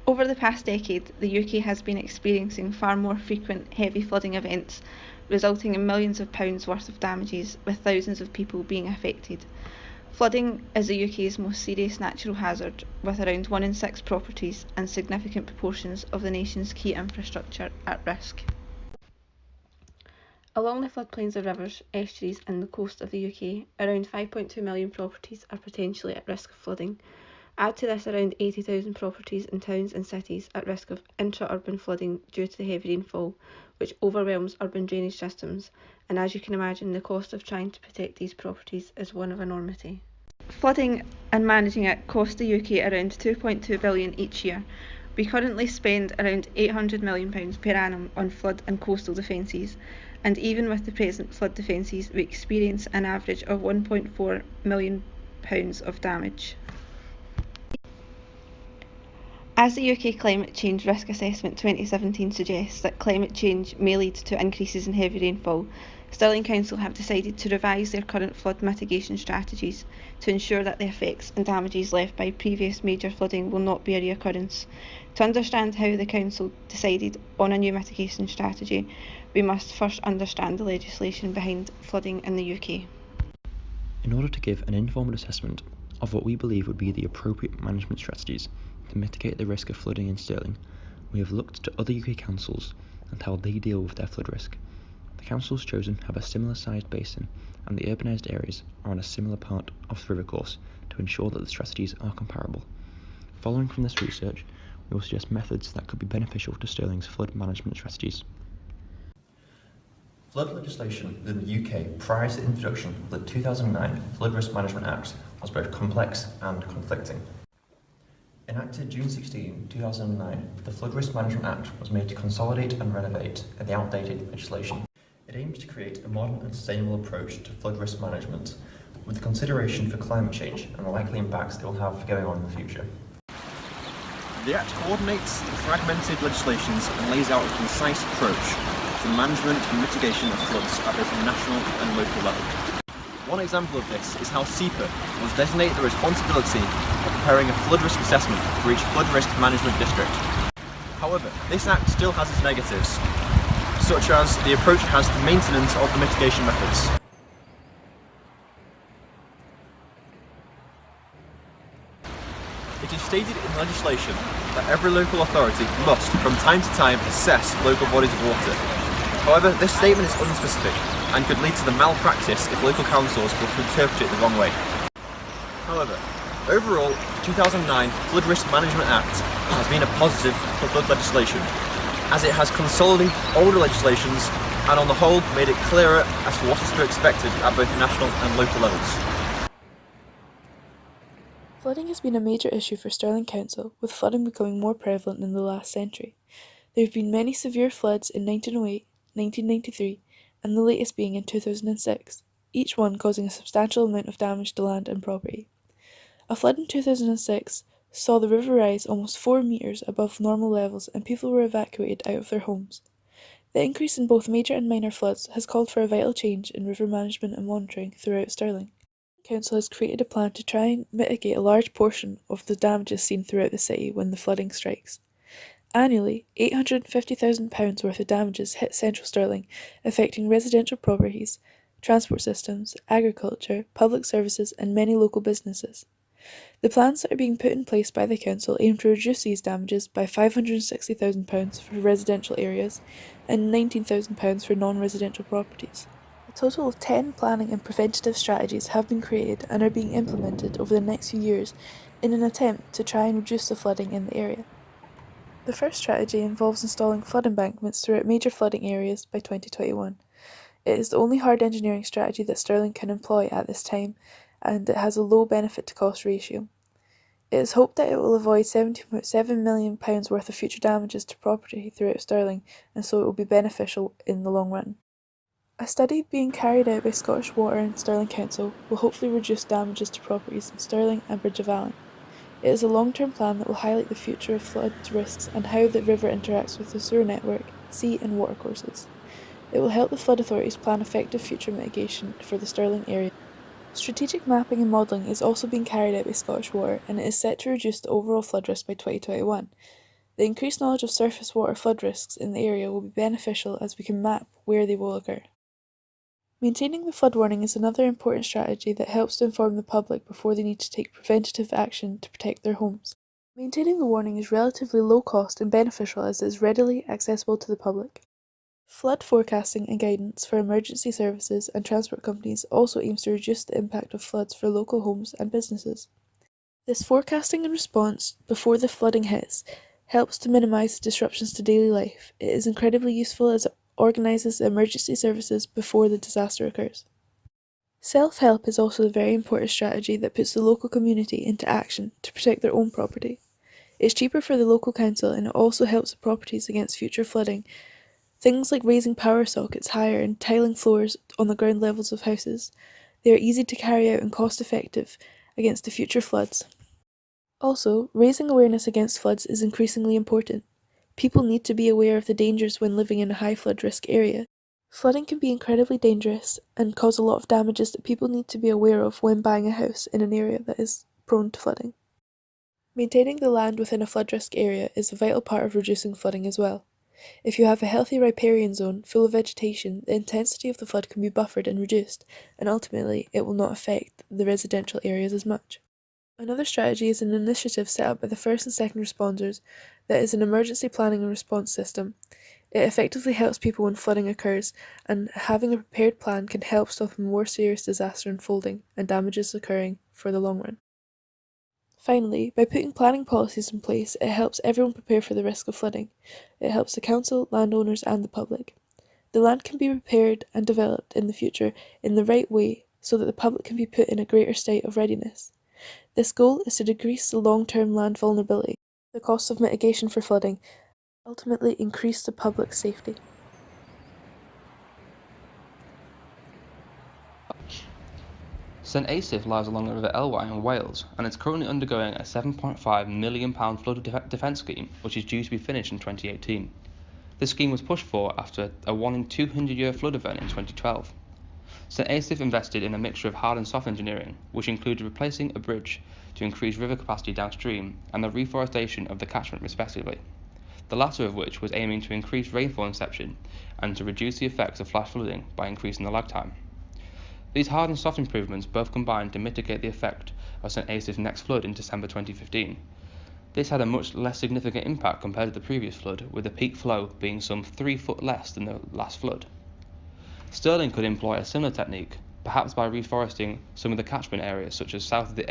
Over the past decade, the UK has been experiencing far more frequent heavy flooding events, resulting in millions of pounds worth of damages, with thousands of people being affected. Flooding is the UK's most serious natural hazard, with around 1 in 6 properties and significant proportions of the nation's key infrastructure at risk. Along the floodplains of rivers, estuaries and the coast of the UK, around 5.2 million properties are potentially at risk of flooding. Add to this around 80,000 properties in towns and cities at risk of intra-urban flooding due to the heavy rainfall, which overwhelms urban drainage systems, and as you can imagine, the cost of trying to protect these properties is one of enormity. Flooding and managing it costs the UK around £2.2 billion each year. We currently spend around £800 million per annum on flood and coastal defences, and even with the present flood defences, we experience an average of £1.4 million of damage. As the UK Climate Change Risk Assessment 2017 suggests that climate change may lead to increases in heavy rainfall, Stirling Council have decided to revise their current flood mitigation strategies to ensure that the effects and damages left by previous major flooding will not be a reoccurrence. To understand how the Council decided on a new mitigation strategy, we must first understand the legislation behind flooding in the UK. In order to give an informed assessment of what we believe would be the appropriate management strategies to mitigate the risk of flooding in Stirling, we have looked to other UK councils and how they deal with their flood risk. The councils chosen have a similar sized basin, and the urbanised areas are on a similar part of the river course to ensure that the strategies are comparable. Following from this research, we will suggest methods that could be beneficial to Stirling's flood management strategies. Flood legislation within the UK prior to the introduction of the 2009 Flood Risk Management Act was both complex and conflicting. Enacted June 16, 2009, the Flood Risk Management Act was made to consolidate and renovate the outdated legislation. It aims to create a modern and sustainable approach to flood risk management, with consideration for climate change and the likely impacts it will have going on in the future. The Act coordinates the fragmented legislations and lays out a concise approach to management and mitigation of floods at both a national and local level. One example of this is how SEPA was designated the responsibility of preparing a flood risk assessment for each flood risk management district. However, this Act still has its negatives, such as the approach has to maintenance of the mitigation methods. It is stated in legislation that every local authority must, from time to time, assess local bodies of water. However, this statement is unspecific and could lead to the malpractice if local councils were to interpret it the wrong way. However, overall, the 2009 Flood Risk Management Act has been a positive for flood legislation, as it has consolidated older legislations and on the whole made it clearer as to what is to be expected at both national and local levels. Flooding has been a major issue for Stirling Council, with flooding becoming more prevalent in the last century. There have been many severe floods in 1908, 1993, and the latest being in 2006, each one causing a substantial amount of damage to land and property. A flood in 2006 saw the river rise almost 4 metres above normal levels and people were evacuated out of their homes. The increase in both major and minor floods has called for a vital change in river management and monitoring throughout Stirling. Council has created a plan to try and mitigate a large portion of the damages seen throughout the city when the flooding strikes. Annually, £850,000 worth of damages hit central Stirling, affecting residential properties, transport systems, agriculture, public services and many local businesses. The plans that are being put in place by the council aim to reduce these damages by £560,000 for residential areas and £19,000 for non-residential properties. A total of 10 planning and preventative strategies have been created and are being implemented over the next few years in an attempt to try and reduce the flooding in the area. The first strategy involves installing flood embankments throughout major flooding areas by 2021. It is the only hard engineering strategy that Stirling can employ at this time, and it has a low benefit to cost ratio. It is hoped that it will avoid £70.7 million worth of future damages to property throughout Stirling, and so it will be beneficial in the long run. A study being carried out by Scottish Water and Stirling Council will hopefully reduce damages to properties in Stirling and Bridge of Allen. It is a long-term plan that will highlight the future of flood risks and how the river interacts with the sewer network, sea and water courses. It will help the flood authorities plan effective future mitigation for the Stirling area. Strategic mapping and modelling is also being carried out by Scottish Water, and it is set to reduce the overall flood risk by 2021. The increased knowledge of surface water flood risks in the area will be beneficial as we can map where they will occur. Maintaining the flood warning is another important strategy that helps to inform the public before they need to take preventative action to protect their homes. Maintaining the warning is relatively low cost and beneficial as it is readily accessible to the public. Flood forecasting and guidance for emergency services and transport companies also aims to reduce the impact of floods for local homes and businesses. This forecasting and response before the flooding hits helps to minimise disruptions to daily life. It is incredibly useful as it organises emergency services before the disaster occurs. Self-help is also a very important strategy that puts the local community into action to protect their own property. It's cheaper for the local council and it also helps the properties against future flooding. Things like raising power sockets higher and tiling floors on the ground levels of houses. They are easy to carry out and cost-effective against the future floods. Also, raising awareness against floods is increasingly important. People need to be aware of the dangers when living in a high flood risk area. Flooding can be incredibly dangerous and cause a lot of damages that people need to be aware of when buying a house in an area that is prone to flooding. Maintaining the land within a flood risk area is a vital part of reducing flooding as well. If you have a healthy riparian zone full of vegetation, the intensity of the flood can be buffered and reduced, and ultimately it will not affect the residential areas as much. Another strategy is an initiative set up by the first and second responders that is an emergency planning and response system. It effectively helps people when flooding occurs, and having a prepared plan can help stop a more serious disaster unfolding and damages occurring for the long run. Finally, by putting planning policies in place, it helps everyone prepare for the risk of flooding. It helps the council, landowners and the public. The land can be prepared and developed in the future in the right way so that the public can be put in a greater state of readiness. This goal is to decrease the long-term land vulnerability, the costs of mitigation for flooding, ultimately increase the public's safety. St Asaph lies along the River Elwye in Wales and is currently undergoing a £7.5 million flood defence scheme which is due to be finished in 2018. This scheme was pushed for after a 1 in 200 year flood event in 2012. St Asaph invested in a mixture of hard and soft engineering, which included replacing a bridge to increase river capacity downstream and the reforestation of the catchment respectively, the latter of which was aiming to increase rainfall inception and to reduce the effects of flash flooding by increasing the lag time. These hard and soft improvements both combined to mitigate the effect of St Asaph's next flood in December 2015. This had a much less significant impact compared to the previous flood, with the peak flow being some 3 foot less than the last flood. Stirling could employ a similar technique, perhaps by reforesting some of the catchment areas such as south of the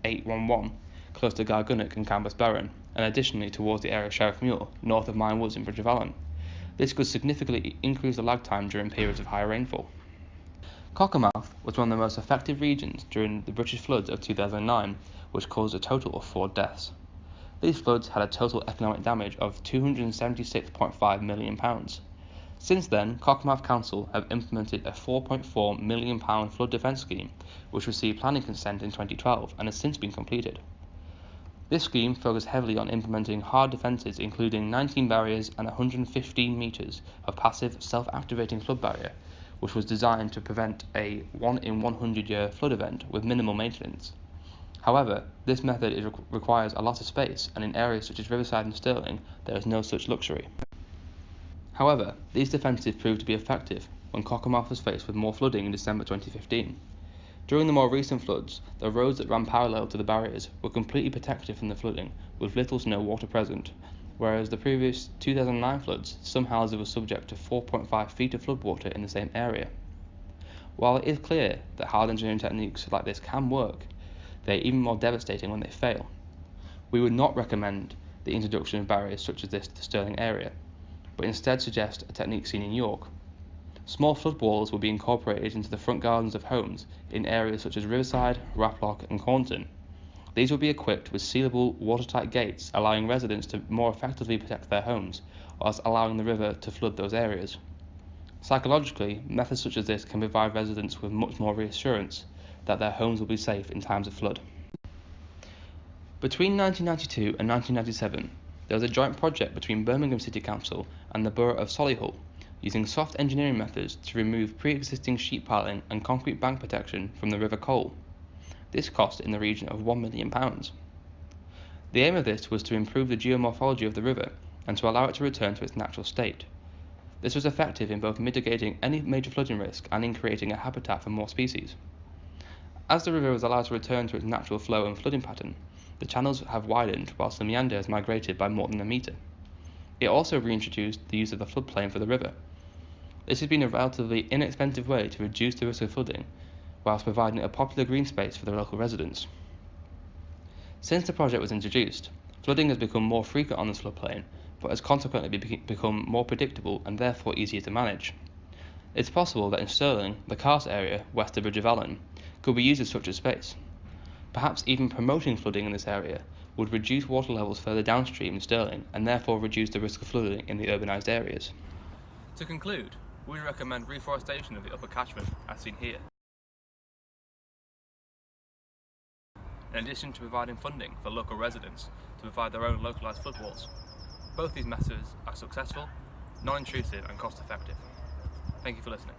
A811, close to Gargunnock and Cambusbarron, and additionally towards the area of Sheriff Muir, north of Mine Woods and Bridge of Allen. This could significantly increase the lag time during periods of high rainfall. Cockermouth was one of the most affected regions during the British floods of 2009, which caused a total of 4 deaths. These floods had a total economic damage of £276.5 million. Since then, Cockermouth Council have implemented a £4.4 million flood defence scheme, which received planning consent in 2012 and has since been completed. This scheme focused heavily on implementing hard defences including 19 barriers and 115 metres of passive self-activating flood barrier, which was designed to prevent a 1 in 100 year flood event with minimal maintenance. However, this method requires a lot of space, and in areas such as Riverside and Stirling, there is no such luxury. However, these defences proved to be effective when Cockermouth was faced with more flooding in December 2015. During the more recent floods, the roads that ran parallel to the barriers were completely protected from the flooding, with little to no water present, whereas the previous 2009 floods, some houses were subject to 4.5 feet of floodwater in the same area. While it is clear that hard engineering techniques like this can work, they are even more devastating when they fail. We would not recommend the introduction of barriers such as this to the Stirling area, but instead suggest a technique seen in York. Small flood walls will be incorporated into the front gardens of homes in areas such as Riverside, Raploch and Cornton. These will be equipped with sealable, watertight gates, allowing residents to more effectively protect their homes, whilst allowing the river to flood those areas. Psychologically, methods such as this can provide residents with much more reassurance that their homes will be safe in times of flood. Between 1992 and 1997, there was a joint project between Birmingham City Council and the Borough of Solihull, using soft engineering methods to remove pre-existing sheet piling and concrete bank protection from the River Cole. This cost in the region of £1 million. The aim of this was to improve the geomorphology of the river and to allow it to return to its natural state. This was effective in both mitigating any major flooding risk and in creating a habitat for more species. As the river was allowed to return to its natural flow and flooding pattern, the channels have widened whilst the meander has migrated by more than a metre. It also reintroduced the use of the floodplain for the river. This has been a relatively inexpensive way to reduce the risk of flooding, whilst providing a popular green space for the local residents. Since the project was introduced, flooding has become more frequent on this floodplain, but has consequently become more predictable and therefore easier to manage. It's possible that in Stirling, the karst area west of Bridge of Allen could be used as such a space. Perhaps even promoting flooding in this area would reduce water levels further downstream in Stirling and therefore reduce the risk of flooding in the urbanised areas. To conclude, we recommend reforestation of the upper catchment as seen here. In addition to providing funding for local residents to provide their own localised flood walls. Both these methods are successful, non-intrusive and cost effective. Thank you for listening.